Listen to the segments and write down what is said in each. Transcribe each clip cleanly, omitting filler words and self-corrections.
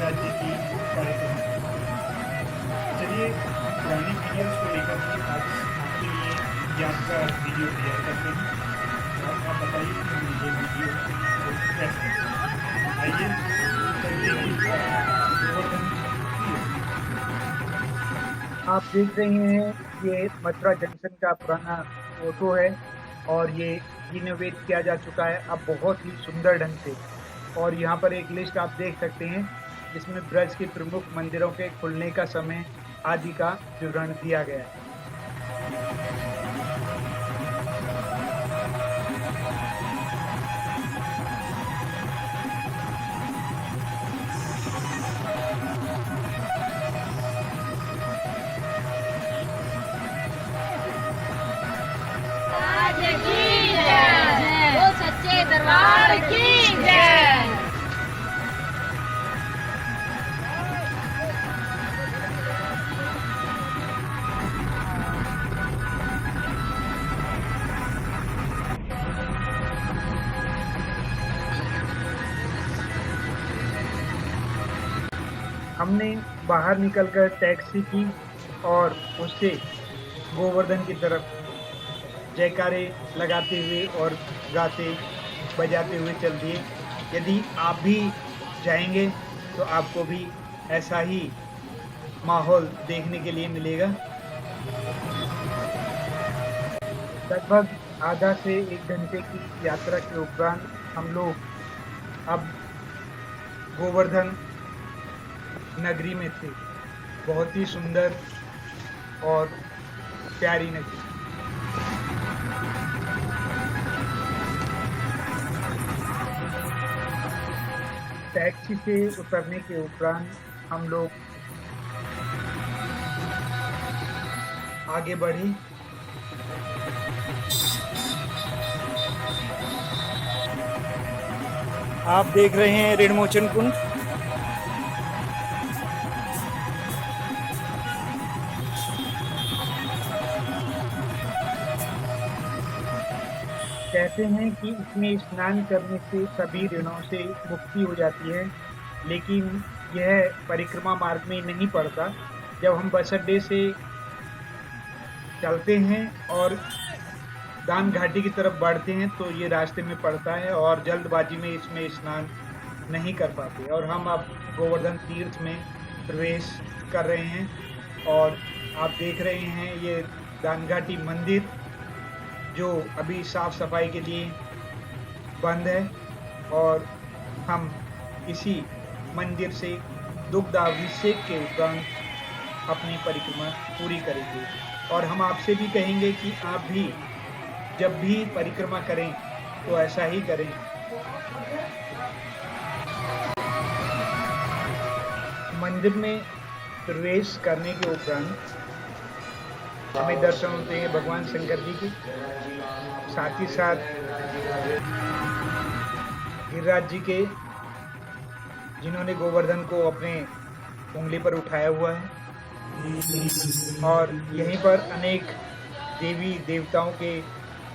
गिरिराज जी की कार्यक्रम। चलिए हम पुरानी वीडियोस को लेकर के आज आपके लिए यादगार वीडियो तैयार करते हैं और आप बताइए कि हम ये वीडियो को कैसे हैं। आइए चलते हैं गोवर्धन तीर्थ। आप देख रहे हैं ये मथुरा जंक्शन का पुराना फोटो है और ये रिनोवेट किया जा चुका है अब बहुत ही सुंदर ढंग से। और यहाँ पर एक लिस्ट आप देख सकते हैं जिसमें ब्रज के प्रमुख मंदिरों के खुलने का समय आदि का विवरण दिया गया है। की जय, वो सच्चे दरबार की जय। हमने बाहर निकलकर टैक्सी की और उससे गोवर्धन की तरफ जयकारे लगाते हुए और गाते बजाते हुए चल दिए। यदि आप भी जाएंगे तो आपको भी ऐसा ही माहौल देखने के लिए मिलेगा। लगभग आधा से 1 घंटे की यात्रा के उपरांत हम लोग अब गोवर्धन नगरी में थे। बहुत ही सुंदर और प्यारी नगरी। टैक्सी से उतरने के उपरांत हम लोग आगे बढ़े। आप देख रहे हैं ऋणमोचन कुंड। कहते हैं कि इसमें स्नान करने से सभी ऋणों से मुक्ति हो जाती है, लेकिन यह परिक्रमा मार्ग में नहीं पड़ता। जब हम बस अड्डे से चलते हैं और दान घाटी की तरफ बढ़ते हैं तो ये रास्ते में पड़ता है और जल्दबाजी में इसमें स्नान नहीं कर पाते और हम अब गोवर्धन तीर्थ में प्रवेश कर रहे हैं। और आप देख रहे हैं ये दान घाटी मंदिर जो अभी साफ सफाई के लिए बंद है और हम इसी मंदिर से दुग्धाभिषेक के उपरांत अपनी परिक्रमा पूरी करेंगे। और हम आपसे भी कहेंगे कि आप भी जब भी परिक्रमा करें तो ऐसा ही करें। मंदिर में प्रवेश करने के उपरांत हमें दर्शन होते हैं भगवान शंकर जी के, साथ ही साथ गिरिराज जी के, जिन्होंने गोवर्धन को अपने उंगली पर उठाया हुआ है। और यहीं पर अनेक देवी देवताओं के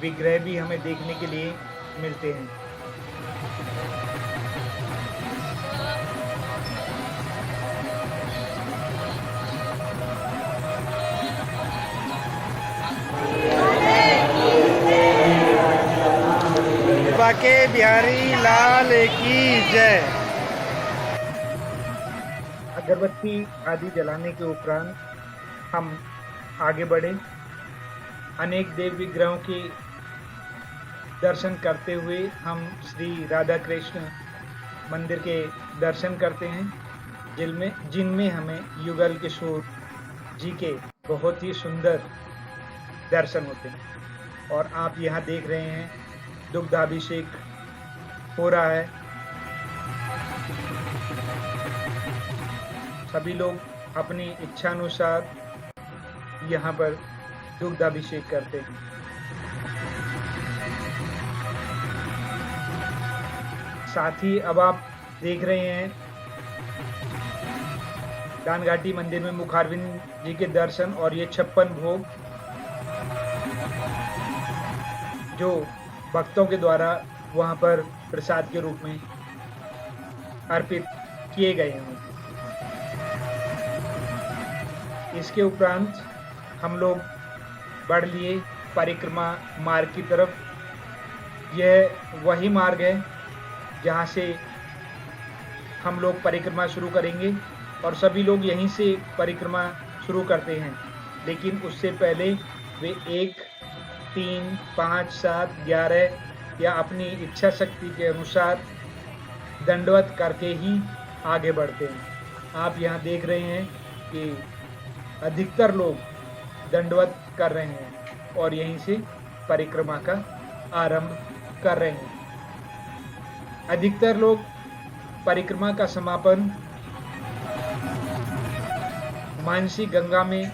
विग्रह भी हमें देखने के लिए मिलते हैं। बाके बिहारी लाल की जय। अगरबत्ती आदि जलाने के उपरांत हम आगे बढ़े। अनेक देव विग्रहों के दर्शन करते हुए हम श्री राधा कृष्ण मंदिर के दर्शन करते हैं, जिनमें हमें युगल किशोर जी के बहुत ही सुंदर दर्शन होते हैं। और आप यहाँ देख रहे हैं दुग्धाभिषेक हो रहा है। सभी लोग अपनी इच्छानुसार यहाँ पर दुग्धाभिषेक करते हैं। साथ ही अब आप देख रहे हैं दान घाटी मंदिर में मुखारविंद जी के दर्शन और ये 56 भोग जो भक्तों के द्वारा वहाँ पर प्रसाद के रूप में अर्पित किए गए हैं। इसके उपरांत हम लोग बढ़ लिए परिक्रमा मार्ग की तरफ। यह वही मार्ग है जहाँ से हम लोग परिक्रमा शुरू करेंगे और सभी लोग यहीं से परिक्रमा शुरू करते हैं, लेकिन उससे पहले वे 1, 3, 5, 7, 11 या अपनी इच्छा शक्ति के अनुसार दंडवत करके ही आगे बढ़ते हैं। आप यहाँ देख रहे हैं कि अधिकतर लोग दंडवत कर रहे हैं और यहीं से परिक्रमा का आरंभ कर रहे हैं। अधिकतर लोग परिक्रमा का समापन मानसी गंगा में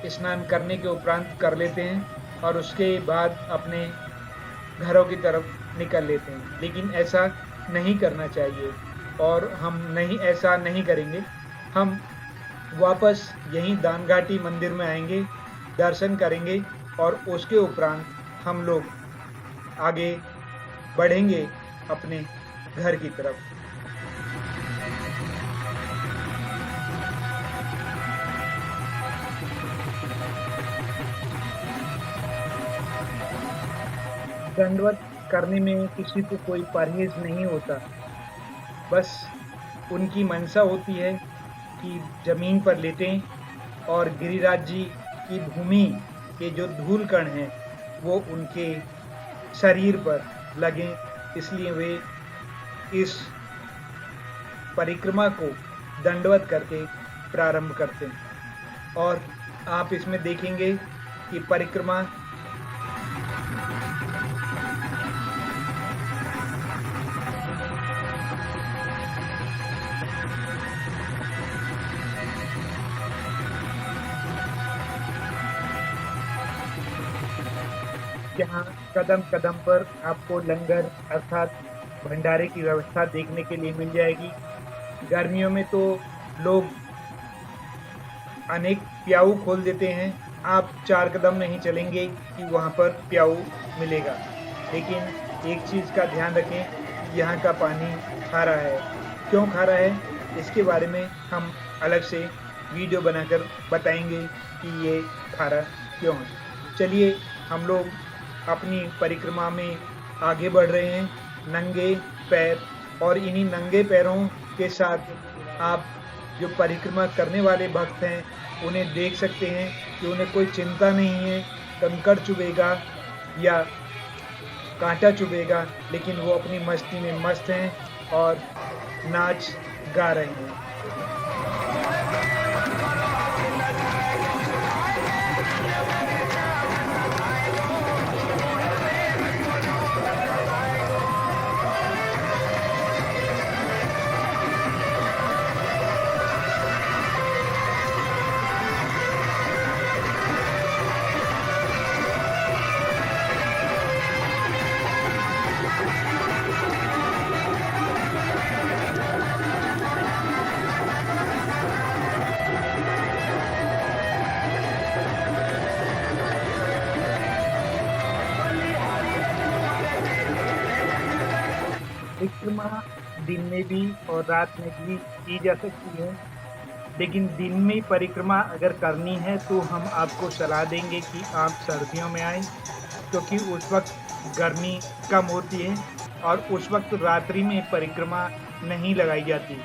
स्नान करने के उपरांत कर लेते हैं और उसके बाद अपने घरों की तरफ निकल लेते हैं, लेकिन ऐसा नहीं करना चाहिए और हम ऐसा नहीं करेंगे। हम वापस यहीं दानघाटी मंदिर में आएंगे, दर्शन करेंगे और उसके उपरांत हम लोग आगे बढ़ेंगे अपने घर की तरफ। दंडवत करने में किसी को कोई परहेज नहीं होता, बस उनकी मंशा होती है कि जमीन पर लेटें और गिरिराज जी की भूमि के जो धूल कण हैं वो उनके शरीर पर लगें, इसलिए वे इस परिक्रमा को दंडवत करके प्रारंभ करते हैं। और आप इसमें देखेंगे कि परिक्रमा जहाँ कदम कदम पर आपको लंगर अर्थात भंडारे की व्यवस्था देखने के लिए मिल जाएगी। गर्मियों में तो लोग अनेक प्याऊ खोल देते हैं, आप 4 कदम नहीं चलेंगे कि वहाँ पर प्याऊ मिलेगा। लेकिन एक चीज़ का ध्यान रखें, यहाँ का पानी खारा है। क्यों खारा है, इसके बारे में हम अलग से वीडियो बनाकर बताएंगे कि ये खारा क्यों है। चलिए हम लोग अपनी परिक्रमा में आगे बढ़ रहे हैं नंगे पैर, और इन्हीं नंगे पैरों के साथ आप जो परिक्रमा करने वाले भक्त हैं उन्हें देख सकते हैं कि उन्हें कोई चिंता नहीं है कंकड़ चुभेगा या कांटा चुभेगा, लेकिन वो अपनी मस्ती में मस्त हैं और नाच गा रहे हैं। परिक्रमा दिन में भी और रात में भी की जा सकती है, लेकिन दिन में परिक्रमा अगर करनी है तो हम आपको सलाह देंगे कि आप सर्दियों में आएँ, क्योंकि उस वक्त गर्मी कम होती है और उस वक्त रात्रि में परिक्रमा नहीं लगाई जाती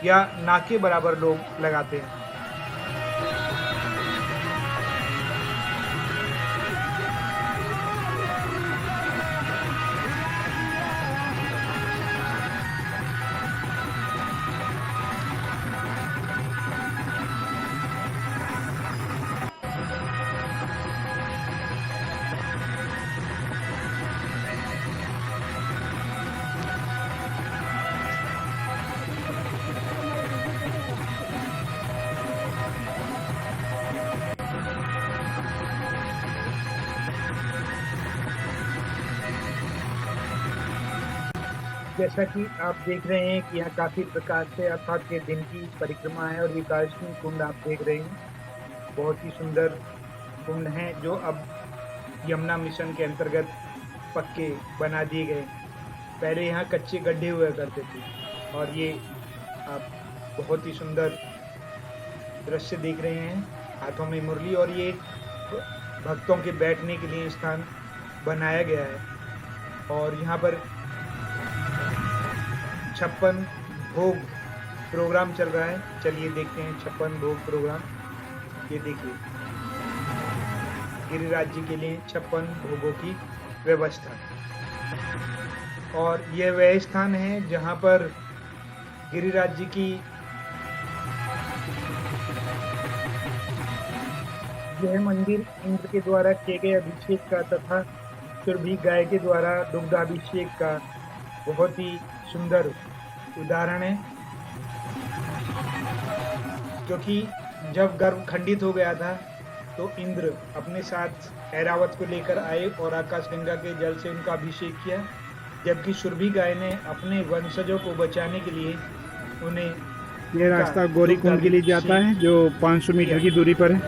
या ना के बराबर लोग लगाते हैं। जैसा कि आप देख रहे हैं कि यहाँ काफ़ी प्रकार से अर्थात के दिन की परिक्रमा है और विकासशील कुंड आप देख रहे हैं, बहुत ही सुंदर कुंड हैं जो अब यमुना मिशन के अंतर्गत पक्के बना दिए गए। पहले यहाँ कच्चे गड्ढे हुआ करते थे और ये आप बहुत ही सुंदर दृश्य देख रहे हैं। हाथों में मुरली, और ये भक्तों के बैठने के लिए स्थान बनाया गया है। और यहाँ पर 56 भोग प्रोग्राम चल रहा है। चलिए देखते हैं 56 भोग प्रोग्राम। ये देखिए, गिरिराज जी के लिए 56 भोगों की व्यवस्था। और यह वह स्थान है जहाँ पर गिरिराज जी की यह मंदिर इंद्र के द्वारा किए गए अभिषेक का तथा सुरभि गाय के द्वारा दुग्धाभिषेक का बहुत ही सुंदर उदाहरण है। क्योंकि जब गर्भ खंडित हो गया था तो इंद्र अपने साथ ऐरावत को लेकर आए और आकाशगंगा के जल से उनका अभिषेक किया, जबकि सुरभि गाय ने अपने वंशजों को बचाने के लिए उन्हें ये रास्ता गौरीकुंड के लिए जाता है जो 500 मीटर की दूरी पर है।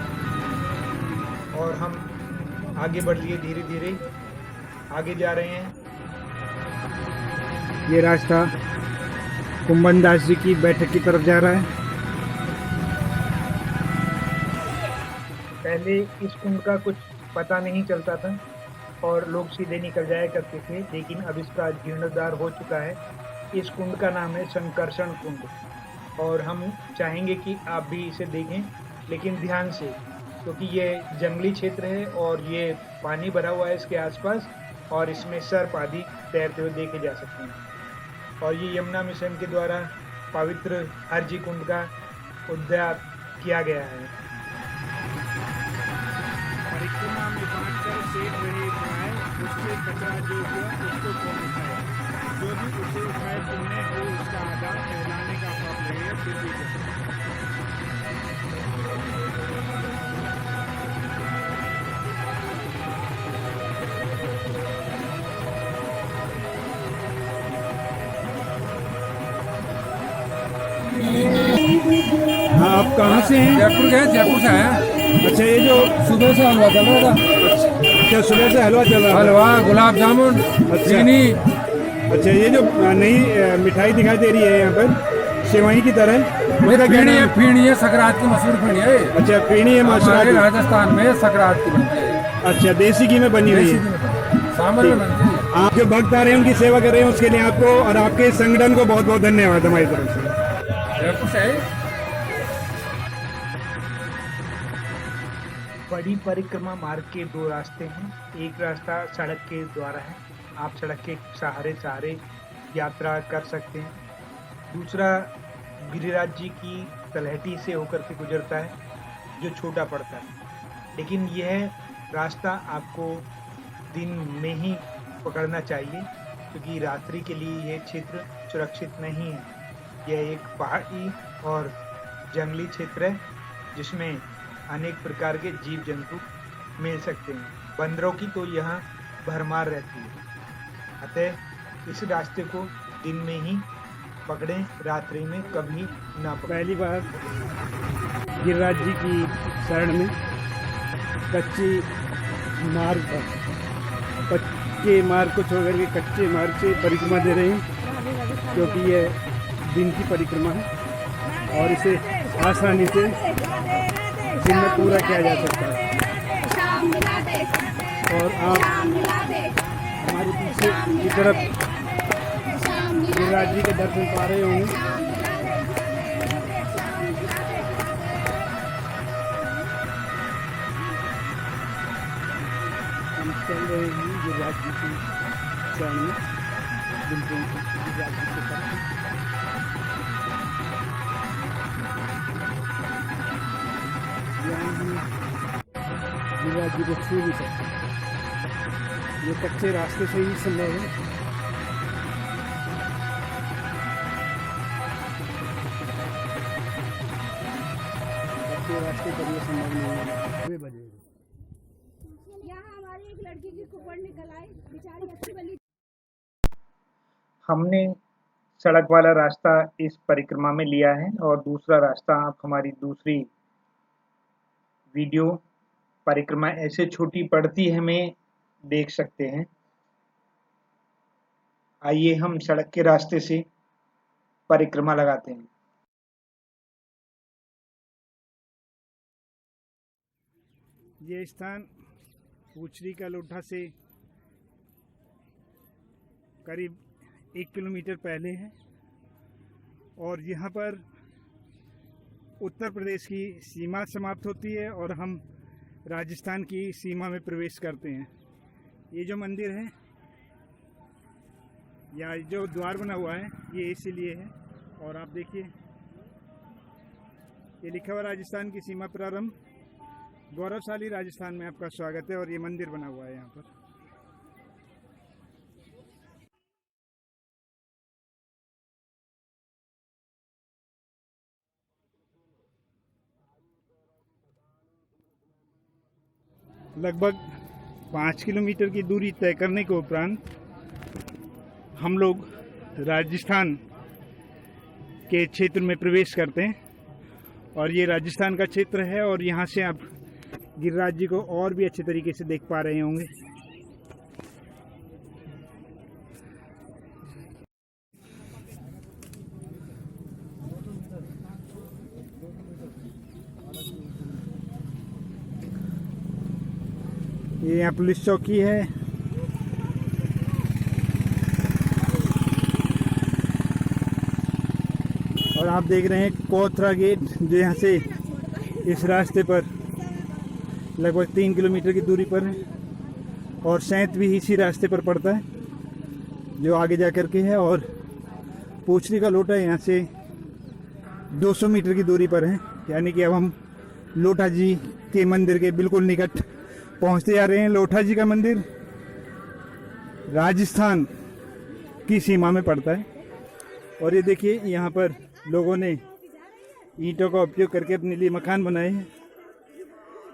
और हम आगे बढ़ लिए, धीरे धीरे आगे जा रहे हैं। ये रास्ता कुंभन दास जी की बैठक की तरफ जा रहा है। पहले इस कुंड का कुछ पता नहीं चलता था और लोग सीधे निकल जाया करते थे, लेकिन अब इसका जीर्णोद्धार हो चुका है। इस कुंड का नाम है संकर्षण कुंड और हम चाहेंगे कि आप भी इसे देखें, लेकिन ध्यान से, क्योंकि ये जंगली क्षेत्र है और ये पानी भरा हुआ है इसके आसपास और इसमें सर्प आदि तैरते हुए देखे जा सकते हैं। और ये यमुना मिशन के द्वारा पवित्र हरजी कुंड का उद्धार किया गया है। परिक्रमा में बांटकर सेठ रहे उठाए, उससे कचरा जो हुआ उसको कौन उठाए, जो भी उसे उठाए तुमने हो उसका आधार कहलाने का पाप लगेगा फिर भी कर। हाँ, आप कहाँ से हैं? जयपुर गए, जयपुर से आए। अच्छा, ये जो सुबह से हलवा चल रहा था। क्या सुबह से हलवा चल रहा है? हलवा, गुलाब जामुन, चीनी। अच्छा, ये जो नई मिठाई दिखाई दे रही है यहाँ पर सेवई की तरह, उसका क्या नाम? फीणी है, सकरात की मशहूर फीणी है। अच्छा, फीणी है माशाल्लाह। हमारे राजस्थान में सकरात की बनती है। अच्छा, देसी घी में बनी हुई है। सामर में बनती है। आप जो भक्त आ रहे हैं उनकी सेवा कर रहे हैं, उसके लिए आपको और आपके संगठन को बहुत बहुत धन्यवाद हमारी तरफ से। जयपुर से आए। बड़ी परिक्रमा मार्ग के 2 रास्ते हैं। एक रास्ता सड़क के द्वारा है, आप सड़क के सहारे सहारे यात्रा कर सकते हैं। दूसरा गिरिराज जी की तलहटी से होकर के गुजरता है, जो छोटा पड़ता है। लेकिन यह रास्ता आपको दिन में ही पकड़ना चाहिए, क्योंकि रात्रि के लिए यह क्षेत्र सुरक्षित नहीं है। यह एक पहाड़ी और जंगली क्षेत्र है जिसमें अनेक प्रकार के जीव जंतु मिल सकते हैं। बंदरों की तो यहाँ भरमार रहती है। अतः इस रास्ते को दिन में ही पकड़ें, रात्रि में कभी ना पकड़ें। पहली बार गिरिराज जी की शरण में कच्ची मार्ग पर, कच्चे मार्ग को छोड़कर के कच्चे मार्ग से परिक्रमा दे रहे हैं, क्योंकि यह दिन की परिक्रमा है और इसे आसानी से दिन में पूरा किया जा सकता है। और आप हमारे पीछे की तरफ गिरिराज जी के दर्शन पा रहे होंगे। हम चल रहे हैं गिरिराज जी की शरण में, बिल्कुल गिरिराज जी के तरफ। गिरिराज जी को छू नहीं सकते, ये कच्चे रास्ते से ही संभव है। कच्चे रास्ते पर ये संभव नहीं है। वे बजे यहाँ हमारी एक लड़की की कुपड़ निकल आई, बेचारी अच्छी बनी। हमने सड़क वाला रास्ता इस परिक्रमा में लिया है और दूसरा रास्ता आप हमारी दूसरी वीडियो परिक्रमा ऐसे छोटी पड़ती है में देख सकते हैं। आइए हम सड़क के रास्ते से परिक्रमा लगाते हैं। ये स्थान पूछरी का लोठा से करीब 1 किलोमीटर पहले है और यहाँ पर उत्तर प्रदेश की सीमा समाप्त होती है और हम राजस्थान की सीमा में प्रवेश करते हैं। ये जो मंदिर है या जो द्वार बना हुआ है ये इसीलिए है। और आप देखिए ये लिखा हुआ राजस्थान की सीमा प्रारंभ, गौरवशाली राजस्थान में आपका स्वागत है। और ये मंदिर बना हुआ है यहाँ पर। लगभग 5 किलोमीटर की दूरी तय करने के उपरांत हम लोग राजस्थान के क्षेत्र में प्रवेश करते हैं और ये राजस्थान का क्षेत्र है और यहाँ से आप गिरिराज जी को और भी अच्छे तरीके से देख पा रहे होंगे। ये यहाँ पुलिस चौकी है। और आप देख रहे हैं कोथरा गेट जो यहाँ से इस रास्ते पर लगभग 3 किलोमीटर की दूरी पर है और सैंत भी इसी रास्ते पर पड़ता है जो आगे जा कर के है। और पूछरी का लोटा यहाँ से 200 मीटर की दूरी पर है, यानी कि अब हम लोठा जी के मंदिर के बिल्कुल निकट पहुँचते जा रहे हैं। लोठा जी का मंदिर राजस्थान की सीमा में पड़ता है। और ये देखिए यहाँ पर लोगों ने ईंटों का उपयोग करके अपने लिए मकान बनाए हैं।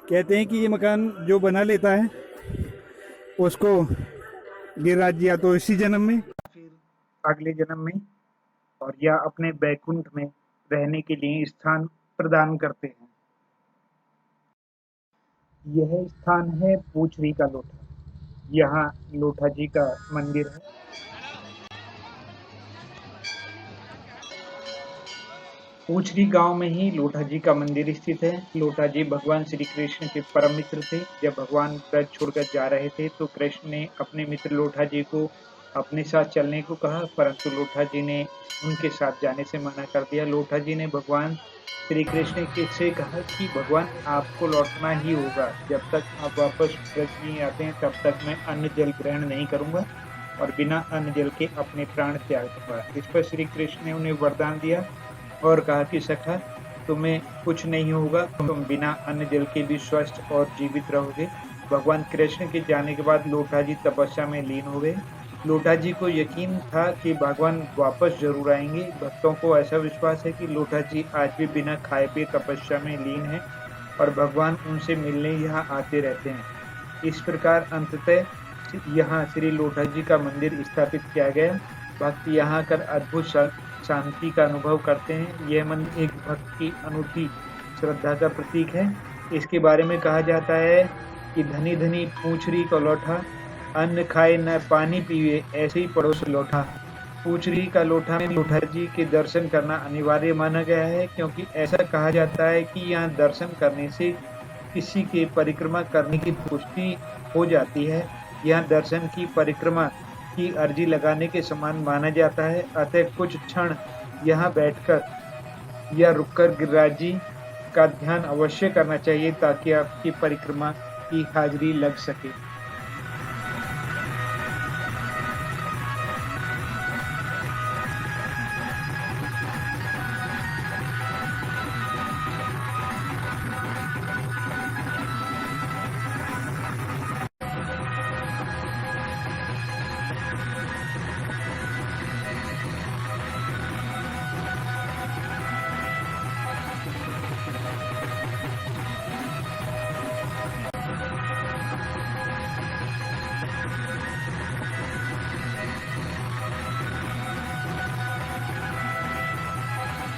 कहते हैं कि ये मकान जो बना लेता है उसको गिरिराज जी या तो इसी जन्म में फिर अगले जन्म में और या अपने बैकुंठ में रहने के लिए स्थान प्रदान करते हैं। यह स्थान है पूछरी का लोठा। यहाँ लोठा जी का मंदिर है। पूछरी गांव में ही लोठा जी का मंदिर स्थित है। लोठा जी भगवान श्री कृष्ण के परम मित्र थे। जब भगवान ब्रज छोड़कर जा रहे थे तो कृष्ण ने अपने मित्र लोठा जी को अपने साथ चलने को कहा, परंतु लोठा जी ने उनके साथ जाने से मना कर दिया। लोठा जी ने भगवान श्री कृष्ण से कहा कि भगवान आपको लौटना ही होगा, जब तक आप वापस ब्रज नहीं आते हैं तब तक मैं अन्न जल ग्रहण नहीं करूंगा और बिना अन्न जल के अपने प्राण त्याग दूंगा। इस पर श्री कृष्ण ने उन्हें वरदान दिया और कहा कि सखा तुम्हें कुछ नहीं होगा, तुम बिना अन्न जल के भी स्वस्थ और जीवित रहोगे। भगवान कृष्ण के जाने के बाद लोठा जी तपस्या में लीन हो गए। लोठा जी को यकीन था कि भगवान वापस जरूर आएंगे। भक्तों को ऐसा विश्वास है कि लोठा जी आज भी बिना खाए पिए तपस्या में लीन हैं और भगवान उनसे मिलने यहाँ आते रहते हैं। इस प्रकार अंततः यहाँ श्री लोठा जी का मंदिर स्थापित किया गया। भक्त यहाँ कर अद्भुत शांति का अनुभव करते हैं। यह मंदिर एक भक्त की अनूठी श्रद्धा का प्रतीक है। इसके बारे में कहा जाता है कि धनी धनी पूछरी का लोठा, अन्न खाए न पानी पीवे ऐसे ही पड़ोस लोठा। पूछरी का लोठा में लोठा जी के दर्शन करना अनिवार्य माना गया है, क्योंकि ऐसा कहा जाता है कि यहाँ दर्शन करने से किसी के परिक्रमा करने की पुष्टि हो जाती है। यहाँ दर्शन की परिक्रमा की अर्जी लगाने के समान माना जाता है। अतः कुछ क्षण यहाँ बैठकर या रुककर गिरिराज जी का ध्यान अवश्य करना चाहिए ताकि आपकी परिक्रमा की हाजिरी लग सके।